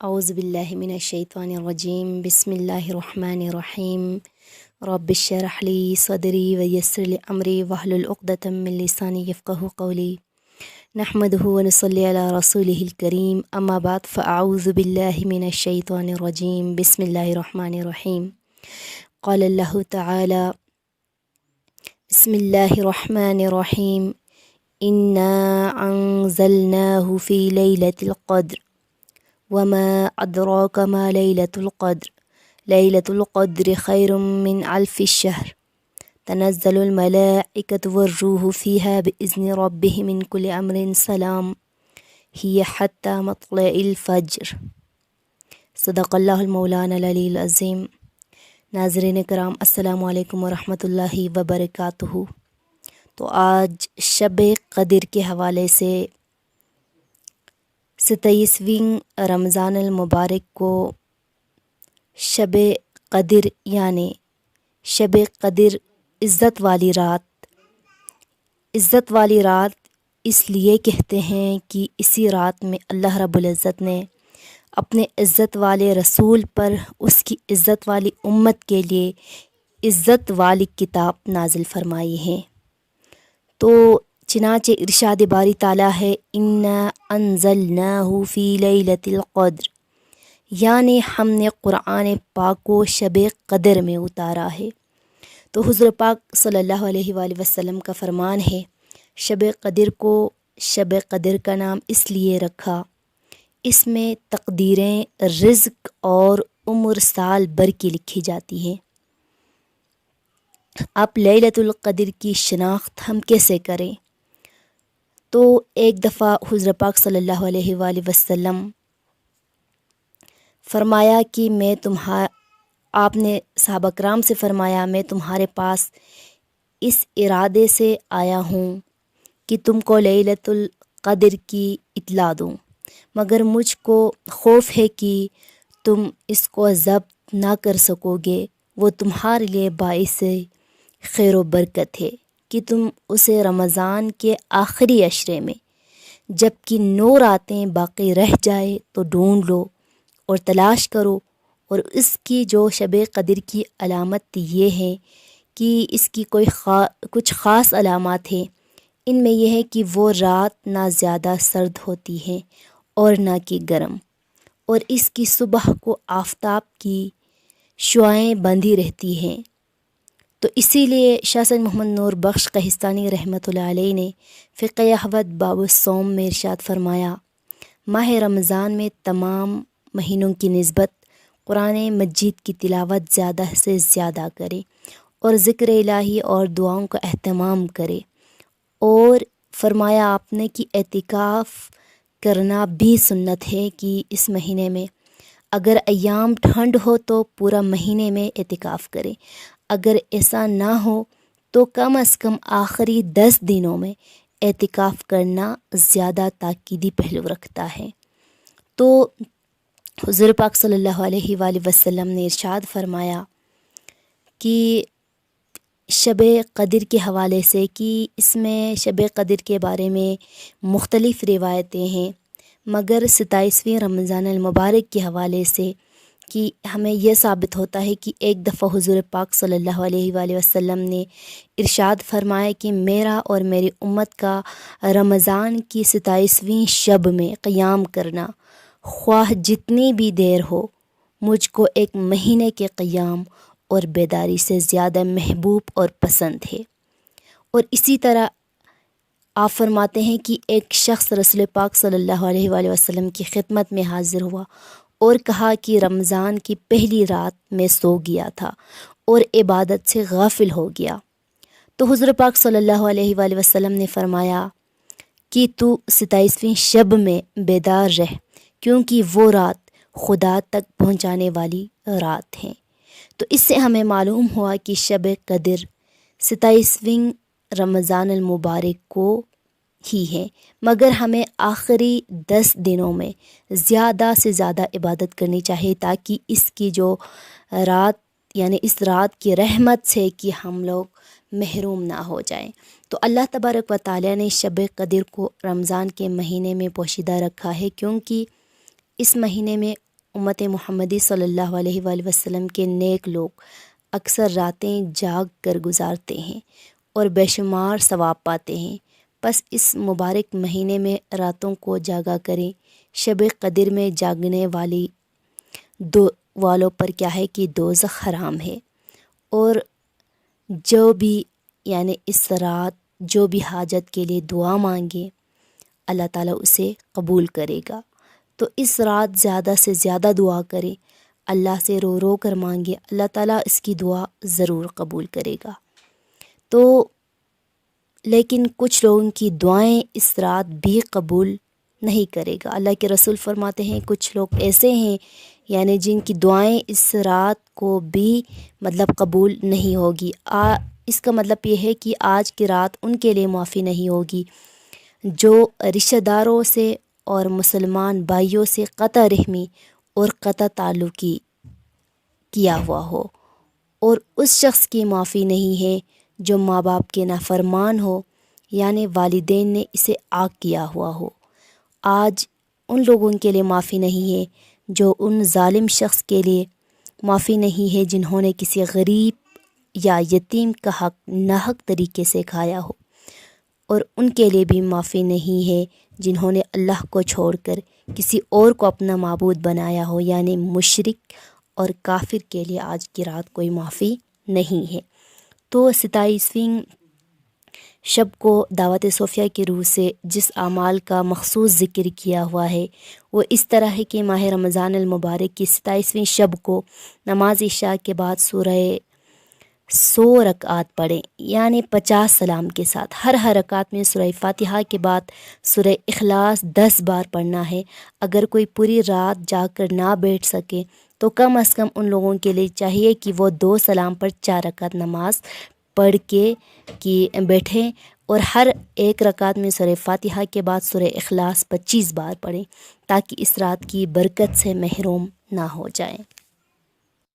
اعوذ باللہ من الشیطان الرجیم بسم اللہ الرحمن الرحیم رب اشرح لی صدری ویسر لی امری واحلل عقدۃ من لسانی یفقہوا قولی نحمدہ ونصلی علی رسولہ الکریم اما بعد فاعوذ باللہ من الشیطان الرجیم بسم اللہ الرحمن الرحیم قال اللہ تعالی بسم اللہ الرحمن الرحیم انا انزلناہ فی لیلۃ القدر وما ادراک ما لیلۃ القدر لیلۃ القدر خیر من الف الشہر تنزل الملائکۃ والروح فیہا باذن ربہم من کل امر سلام ہی حتی مطلع الفجر۔ صدق اللہ المولانا العلی العظیم۔ ناظرین کرام، السلام علیکم ورحمۃ اللہ وبرکاتہ۔ تو آج شب قدر کے حوالے سے 27ویں رمضان المبارک کو شب قدر یعنی شب قدر عزت والی رات، عزت والی رات اس لیے کہتے ہیں کہ اسی رات میں اللہ رب العزت نے اپنے عزت والے رسول پر اس کی عزت والی امت کے لیے عزت والی کتاب نازل فرمائی ہے۔ تو چنانچہ ارشاد باری تعالیٰ ہے انا انزلناہ فی لیلۃ القدر، یعنی ہم نے قرآن پاک کو شب قدر میں اتارا ہے۔ تو حضور پاک صلی اللہ علیہ وآلہ وسلم کا فرمان ہے، شب قدر کو شب قدر کا نام اس لیے رکھا، اس میں تقدیریں، رزق اور عمر سال بھر کی لکھی جاتی ہیں۔ اب لیلۃ القدر کی شناخت ہم کیسے کریں؟ تو ایک دفعہ حضور پاک صلی اللہ علیہ وآلہ وسلم فرمایا کہ آپ نے صحابہ کرام سے فرمایا، میں تمہارے پاس اس ارادے سے آیا ہوں کہ تم کو لیلۃ القدر کی اطلاع دوں، مگر مجھ کو خوف ہے کہ تم اس کو ضبط نہ کر سکو گے، وہ تمہارے لیے باعث خیر و برکت ہے کہ تم اسے رمضان کے آخری عشرے میں جب کہ 9 راتیں باقی رہ جائے تو ڈھونڈ لو اور تلاش کرو۔ اور اس کی جو شب قدر کی علامت یہ ہے کہ اس کی کچھ خاص علامات ہیں۔ ان میں یہ ہے کہ وہ رات نہ زیادہ سرد ہوتی ہے اور نہ کہ گرم، اور اس کی صبح کو آفتاب کی شعاعیں بندھی رہتی ہیں۔ تو اسی لیے شاہ سید محمد نور بخش قہستانی رحمۃ اللہ علیہ نے فقہ احوت باب الصوم میں ارشاد فرمایا، ماہ رمضان میں تمام مہینوں کی نسبت قرآن مجید کی تلاوت زیادہ سے زیادہ کرے اور ذکر الہی اور دعاؤں کا اہتمام کرے، اور فرمایا آپ نے کہ اعتکاف کرنا بھی سنت ہے کہ اس مہینے میں اگر ایام ٹھنڈ ہو تو پورا مہینے میں اعتکاف کرے، اگر ایسا نہ ہو تو کم از کم آخری 10 دنوں میں اعتکاف کرنا زیادہ تاکیدی پہلو رکھتا ہے۔ تو حضور پاک صلی اللہ علیہ وآلہ وسلم نے ارشاد فرمایا کہ شب قدر کے حوالے سے کہ اس میں شب قدر کے بارے میں مختلف روایتیں ہیں، مگر 27ویں رمضان المبارک کے حوالے سے کہ ہمیں یہ ثابت ہوتا ہے کہ ایک دفعہ حضور پاک صلی اللہ علیہ وآلہ وسلم نے ارشاد فرمایا کہ میرا اور میری امت کا رمضان کی 27ویں شب میں قیام کرنا خواہ جتنی بھی دیر ہو مجھ کو ایک مہینے کے قیام اور بیداری سے زیادہ محبوب اور پسند ہے۔ اور اسی طرح آپ فرماتے ہیں کہ ایک شخص رسول پاک صلی اللہ علیہ وآلہ وسلم کی خدمت میں حاضر ہوا اور کہا کہ رمضان کی پہلی رات میں سو گیا تھا اور عبادت سے غافل ہو گیا۔ تو حضور پاک صلی اللہ علیہ وآلہ وسلم نے فرمایا کہ تو 27ویں شب میں بیدار رہ، کیونکہ وہ رات خدا تک پہنچانے والی رات ہیں۔ تو اس سے ہمیں معلوم ہوا کہ شب قدر 27ویں رمضان المبارک کو ہی ہے، مگر ہمیں آخری 10 دنوں میں زیادہ سے زیادہ عبادت کرنی چاہیے تاکہ اس کی جو رات یعنی اس رات کی رحمت سے کہ ہم لوگ محروم نہ ہو جائیں۔ تو اللہ تبارک و تعالیٰ نے شب قدر کو رمضان کے مہینے میں پوشیدہ رکھا ہے، کیونکہ اس مہینے میں امت محمدی صلی اللہ علیہ وآلہ وسلم کے نیک لوگ اکثر راتیں جاگ کر گزارتے ہیں اور بے شمار ثواب پاتے ہیں۔ پس اس مبارک مہینے میں راتوں کو جاگا کریں۔ شب قدر میں جاگنے والوں پر کیا ہے کہ دوزخ حرام ہے، اور جو بھی یعنی اس رات جو بھی حاجت کے لیے دعا مانگے اللہ تعالیٰ اسے قبول کرے گا۔ تو اس رات زیادہ سے زیادہ دعا کریں، اللہ سے رو رو کر مانگے، اللہ تعالیٰ اس کی دعا ضرور قبول کرے گا۔ تو لیکن کچھ لوگوں کی دعائیں اس رات بھی قبول نہیں کرے گا۔ اللہ کے رسول فرماتے ہیں کچھ لوگ ایسے ہیں یعنی جن کی دعائیں اس رات کو بھی قبول نہیں ہوگی۔ اس کا مطلب یہ ہے کہ آج کی رات ان کے لیے معافی نہیں ہوگی جو رشتہ داروں سے اور مسلمان بھائیوں سے قطع رحمی اور قطع تعلقی کیا ہوا ہو، اور اس شخص کی معافی نہیں ہے جو ماں باپ کے نافرمان ہو یعنی والدین نے اسے عاق کیا ہوا ہو۔ آج ان لوگوں کے لیے معافی نہیں ہے جو ان ظالم شخص کے لیے معافی نہیں ہے جنہوں نے کسی غریب یا یتیم کا حق ناحق طریقے سے کھایا ہو، اور ان کے لیے بھی معافی نہیں ہے جنہوں نے اللہ کو چھوڑ کر کسی اور کو اپنا معبود بنایا ہو یعنی مشرک اور کافر کے لیے آج کی رات کوئی معافی نہیں ہے۔ تو 27ویں شب کو دعوت صوفیہ کی روح سے جس اعمال کا مخصوص ذکر کیا ہوا ہے وہ اس طرح ہے کہ ماہ رمضان المبارک کی 27ویں شب کو نماز عشاء کے بعد سورہ 100 رکعات پڑھیں یعنی 50 سلام کے ساتھ۔ ہر رکعت میں سورہ فاتحہ کے بعد سورہ اخلاص 10 بار پڑھنا ہے۔ اگر کوئی پوری رات جاگ کر نہ بیٹھ سکے تو کم از کم ان لوگوں کے لیے چاہیے کہ وہ 2 سلام پر 4 رکعت نماز پڑھ کے بیٹھیں، اور ہر ایک رکعت میں سورہ فاتحہ کے بعد سورہ اخلاص 25 بار پڑھیں تاکہ اس رات کی برکت سے محروم نہ ہو جائیں۔